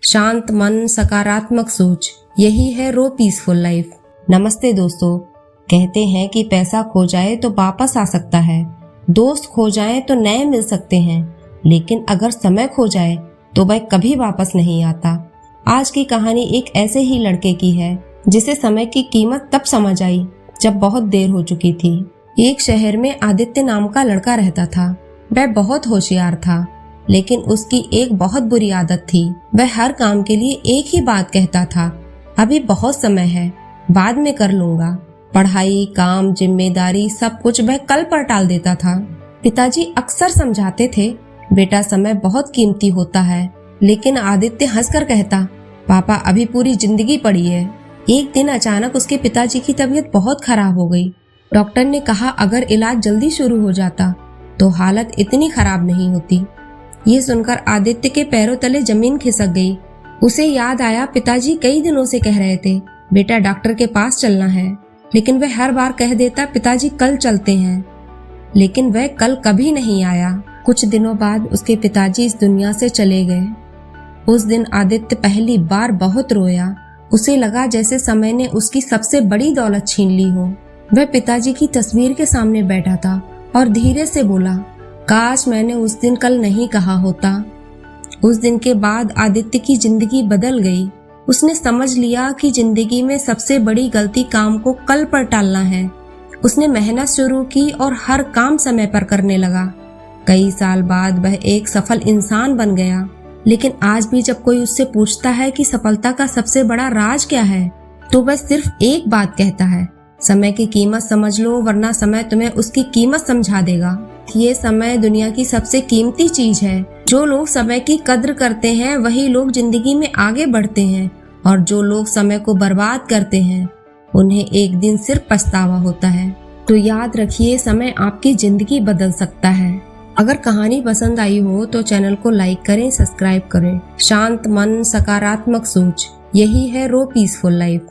शांत मन, सकारात्मक सोच, यही है रो पीसफुल लाइफ। नमस्ते दोस्तों। कहते हैं कि पैसा खो जाए तो वापस आ सकता है, दोस्त खो जाए तो नए मिल सकते हैं, लेकिन अगर समय खो जाए तो वह कभी वापस नहीं आता। आज की कहानी एक ऐसे ही लड़के की है जिसे समय की कीमत तब समझ आई जब बहुत देर हो चुकी थी। एक शहर में आदित्य नाम का लड़का रहता था। वह बहुत होशियार था, लेकिन उसकी एक बहुत बुरी आदत थी। वह हर काम के लिए एक ही बात कहता था, अभी बहुत समय है, बाद में कर लूंगा। पढ़ाई, काम, जिम्मेदारी सब कुछ वह कल पर टाल देता था। पिताजी अक्सर समझाते थे, बेटा समय बहुत कीमती होता है, लेकिन आदित्य हंसकर कहता, पापा अभी पूरी जिंदगी पड़ी है। एक दिन अचानक उसके पिताजी की तबीयत बहुत खराब हो गई। डॉक्टर ने कहा अगर इलाज जल्दी शुरू हो जाता तो हालत इतनी खराब नहीं होती। ये सुनकर आदित्य के पैरों तले जमीन खिसक गई। उसे याद आया पिताजी कई दिनों से कह रहे थे, बेटा डॉक्टर के पास चलना है, लेकिन वह हर बार कह देता पिताजी कल चलते हैं, लेकिन वह कल कभी नहीं आया। कुछ दिनों बाद उसके पिताजी इस दुनिया से चले गए। उस दिन आदित्य पहली बार बहुत रोया। उसे लगा जैसे समय ने उसकी सबसे बड़ी दौलत छीन ली हो। वह पिताजी की तस्वीर के सामने बैठा था और धीरे से बोला, काश मैंने उस दिन कल नहीं कहा होता। उस दिन के बाद आदित्य की जिंदगी बदल गई। उसने समझ लिया कि जिंदगी में सबसे बड़ी गलती काम को कल पर टालना है। उसने मेहनत शुरू की और हर काम समय पर करने लगा। कई साल बाद वह एक सफल इंसान बन गया, लेकिन आज भी जब कोई उससे पूछता है कि सफलता का सबसे बड़ा राज क्या है, तो वह सिर्फ एक बात कहता है, समय की कीमत समझ लो, वरना समय तुम्हें उसकी कीमत समझा देगा। ये समय दुनिया की सबसे कीमती चीज है। जो लोग समय की कद्र करते हैं वही लोग जिंदगी में आगे बढ़ते हैं, और जो लोग समय को बर्बाद करते हैं उन्हें एक दिन सिर्फ पछतावा होता है। तो याद रखिए, समय आपकी जिंदगी बदल सकता है। अगर कहानी पसंद आई हो तो चैनल को लाइक करें, सब्सक्राइब करें। शांत मन, सकारात्मक सोच, यही है रो पीसफुल लाइफ।